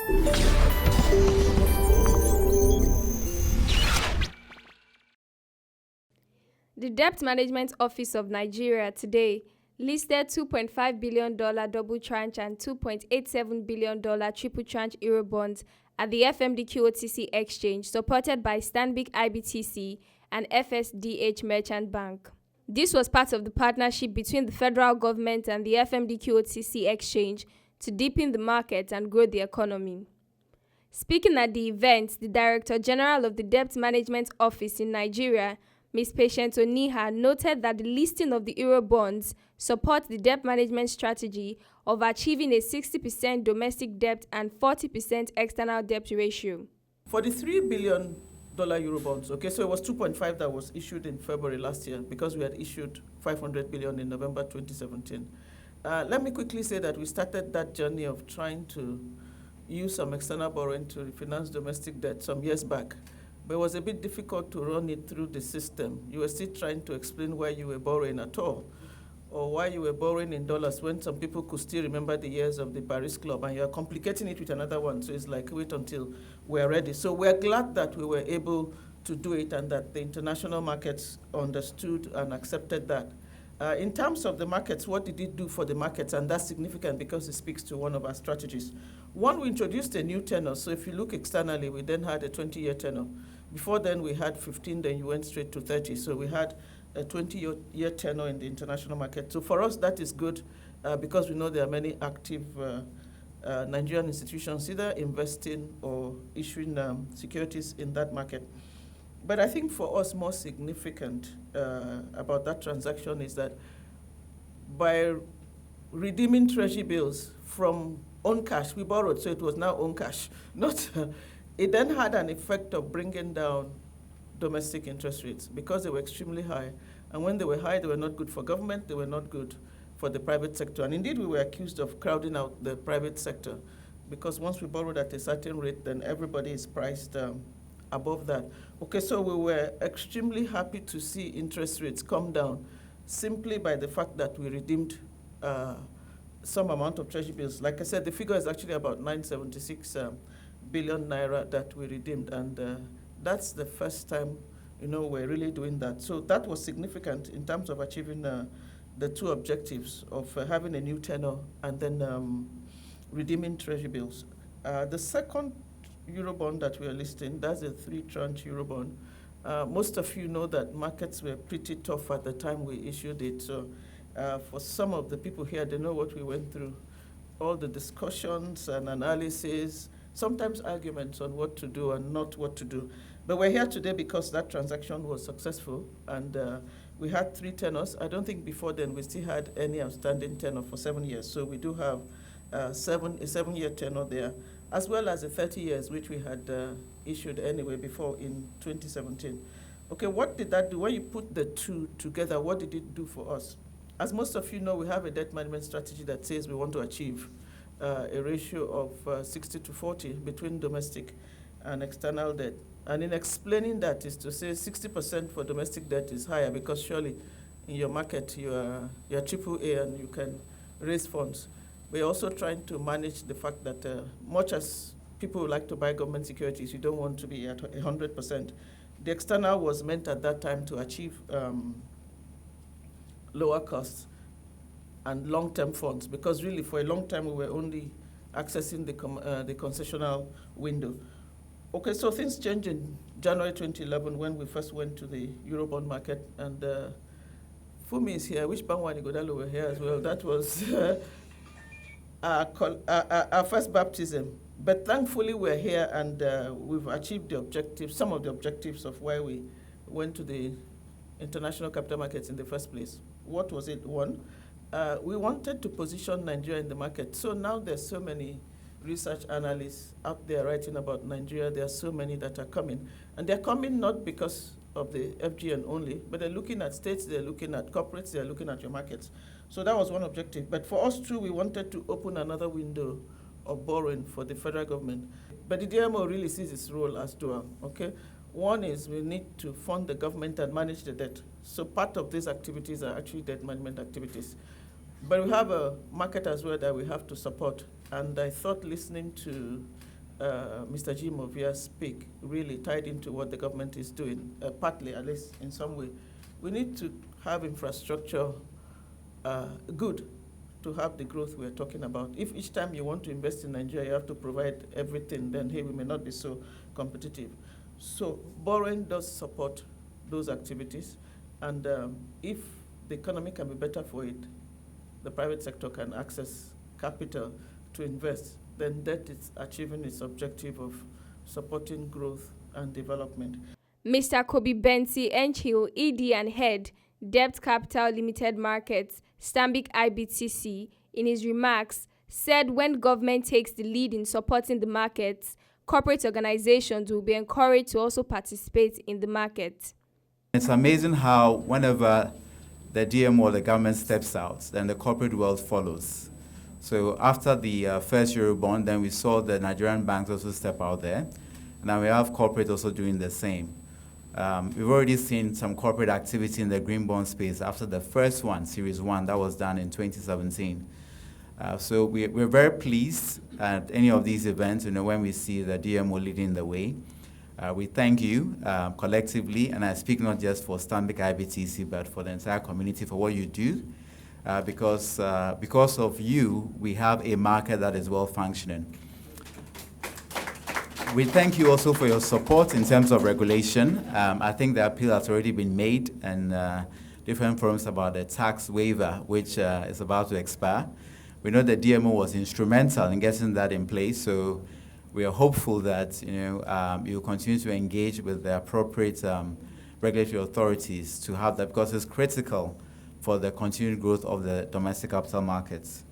The Debt Management Office of Nigeria today listed $2.5 billion double tranche and $2.87 billion triple tranche Eurobonds at the FMDQ OTC exchange, supported by Stanbic IBTC and FSDH Merchant Bank. This was part of the partnership between the federal government and the FMDQ OTC exchange to deepen the market and grow the economy. Speaking at the event, the Director General of the Debt Management Office in Nigeria, Ms. Patient Oniha, noted that the listing of the Eurobonds supports the debt management strategy of achieving a 60% domestic debt and 40% external debt ratio. For the $3 billion Eurobonds, okay, so it was 2.5 that was issued in February last year because we had issued 500 billion in November 2017. Let me quickly say that we started that journey of trying to use some external borrowing to refinance domestic debt some years back. But it was a bit difficult to run it through the system. You were still trying to explain why you were borrowing at all, or why you were borrowing in dollars when some people could still remember the years of the Paris Club, and you're complicating it with another one. So it's like, wait until we're ready. So we're glad that we were able to do it and that the international markets understood and accepted that. In terms of the markets, what did it do for the markets? And that's significant because it speaks to one of our strategies. One, we introduced a new tenor. So if you look externally, we then had a 20-year tenor. Before then, we had 15, then you went straight to 30. So we had a 20-year tenor in the international market. So for us, that is good because we know there are many active Nigerian institutions either investing or issuing securities in that market. But I think for us, more significant about that transaction is that by redeeming treasury bills from own cash, we borrowed, so it was now own cash. It then had an effect of bringing down domestic interest rates because they were extremely high. And when they were high, they were not good for government, they were not good for the private sector. And indeed, we were accused of crowding out the private sector because once we borrowed at a certain rate, then everybody is priced above that. Okay, so we were extremely happy to see interest rates come down simply by the fact that we redeemed some amount of treasury bills. Like I said, the figure is actually about 976 billion naira that we redeemed, and that's the first time, we're really doing that. So that was significant in terms of achieving the two objectives of having a new tenor and then redeeming treasury bills. The second Eurobond that we are listing, that's a 3-tranche Eurobond. Most of you know that markets were pretty tough at the time we issued it. So for some of the people here, they know what we went through. All the discussions and analysis, sometimes arguments on what to do and not what to do. But we're here today because that transaction was successful, and we had 3 tenors. I don't think before then we still had any outstanding tenor for 7 years. So we do have a 7-year tenor there, as well as a 30 years, which we had issued anyway before in 2017. Okay, what did that do? When you put the two together, what did it do for us? As most of you know, we have a debt management strategy that says we want to achieve a ratio of 60 to 40 between domestic and external debt. And in explaining that is to say 60% for domestic debt is higher because surely in your market you're AAA and you can raise funds. We're also trying to manage the fact that much as people like to buy government securities, you don't want to be at 100%. The external was meant at that time to achieve lower costs and long-term funds, because really for a long time we were only accessing the concessional window. Okay, so things changed in January 2011 when we first went to the Eurobond market, and Fumi is here. Which Banwani Godalo were here as well. That was our first baptism. But thankfully we're here, and we've achieved the objectives, some of the objectives of why we went to the international capital markets in the first place. What was it? One, we wanted to position Nigeria in the market. So now there's so many research analysts out there writing about Nigeria. There are so many that are coming. And they're coming not because of the FGN only, but they're looking at states, they're looking at corporates, they're looking at your markets. So that was one objective. But for us too, we wanted to open another window of borrowing for the federal government. But the DMO really sees its role as dual, okay? One is we need to fund the government and manage the debt. So part of these activities are actually debt management activities. But we have a market as well that we have to support. And I thought listening to Mr. Jim Ovia speak really tied into what the government is doing, partly at least in some way. We need to have infrastructure good to have the growth we're talking about. If each time you want to invest in Nigeria, you have to provide everything, then hey, we may not be so competitive. So borrowing does support those activities, and if the economy can be better for it, the private sector can access capital to invest, then that is achieving its objective of supporting growth and development. Mr. Kobe Bensi Enchil, ED and Head, Debt Capital Limited Markets, Stanbic IBTC, in his remarks, said when government takes the lead in supporting the markets, corporate organizations will be encouraged to also participate in the market. It's amazing how whenever the DMO or the government steps out, then the corporate world follows. So after the first Eurobond, then we saw the Nigerian banks also step out there. And now we have corporate also doing the same. We've already seen some corporate activity in the green bond space after the first one, Series 1, that was done in 2017. So we're very pleased at any of these events, when we see the DMO leading the way. We thank you collectively, and I speak not just for Stanbic IBTC, but for the entire community for what you do. Because of you, we have a market that is well functioning. We thank you also for your support in terms of regulation. I think the appeal has already been made in different forums about the tax waiver, which is about to expire. We know the DMO was instrumental in getting that in place, so we are hopeful that you'll continue to engage with the appropriate regulatory authorities to have that, because it's critical for the continued growth of the domestic capital markets.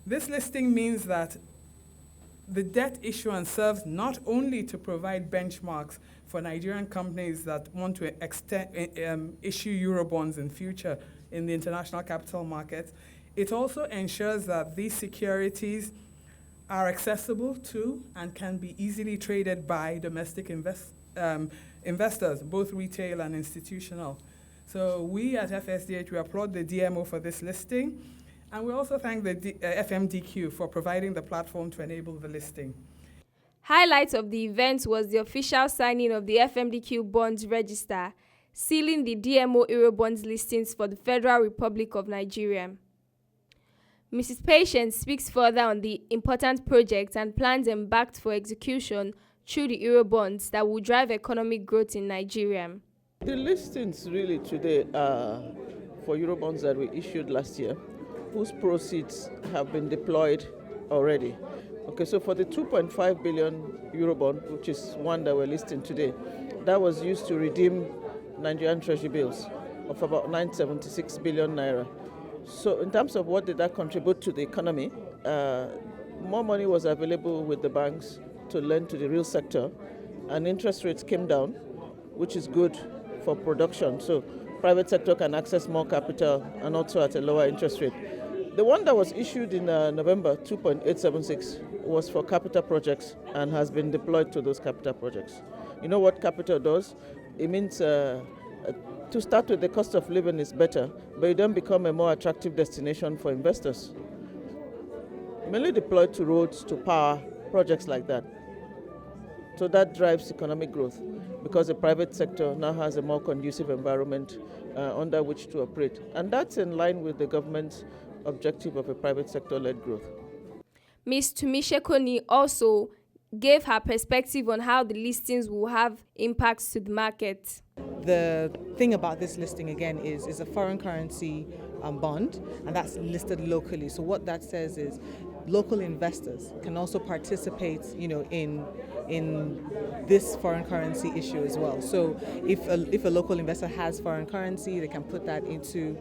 This listing means that the debt issuance serves not only to provide benchmarks for Nigerian companies that want to issue Eurobonds in future in the international capital markets, it also ensures that these securities are accessible to and can be easily traded by domestic investors, both retail and institutional. So we at FSDH, we applaud the DMO for this listing, and we also thank the FMDQ for providing the platform to enable the listing. Highlights of the event was the official signing of the FMDQ bonds register, sealing the DMO Eurobonds listings for the Federal Republic of Nigeria. Mrs. Patience speaks further on the important projects and plans embarked for execution through the Eurobonds that will drive economic growth in Nigeria. The listings really today are for Eurobonds that we issued last year, whose proceeds have been deployed already. Okay, so for the 2.5 billion Eurobond, which is one that we're listing today, that was used to redeem Nigerian treasury bills of about 976 billion naira. So in terms of what did that contribute to the economy, more money was available with the banks to lend to the real sector, and interest rates came down, which is good for production. So private sector can access more capital and also at a lower interest rate. The one that was issued in November, 2.876, was for capital projects and has been deployed to those capital projects. You know what capital does? It means to start with, the cost of living is better, but you then become a more attractive destination for investors. Mainly deployed to roads, to power, projects like that. So that drives economic growth because the private sector now has a more conducive environment under which to operate. And that's in line with the government's objective of a private sector-led growth. Ms. Tumishe Koni also gave her perspective on how the listings will have impacts to the market. The thing about this listing again is a foreign currency bond, and that's listed locally. So what that says is local investors can also participate, in this foreign currency issue as well. So if a local investor has foreign currency, they can put that into,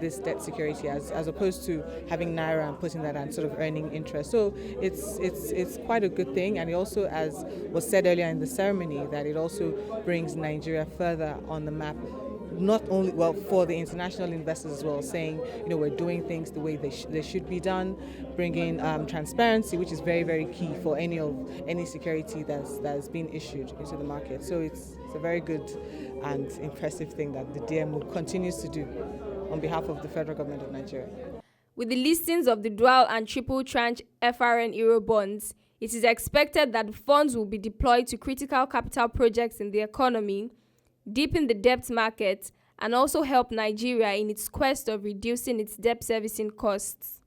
this debt security as opposed to having naira and putting that and sort of earning interest. So it's quite a good thing, and it also, as was said earlier in the ceremony, that it also brings Nigeria further on the map. Not only, for the international investors as well, saying, we're doing things the way they should be done, bringing transparency, which is very, very key for any security that's been issued into the market. So it's a very good and impressive thing that the DMO continues to do on behalf of the federal government of Nigeria. With the listings of the dual and triple tranche FRN Eurobonds, It is expected that the funds will be deployed to critical capital projects in the economy, deepen the debt market, and also help Nigeria in its quest of reducing its debt servicing costs.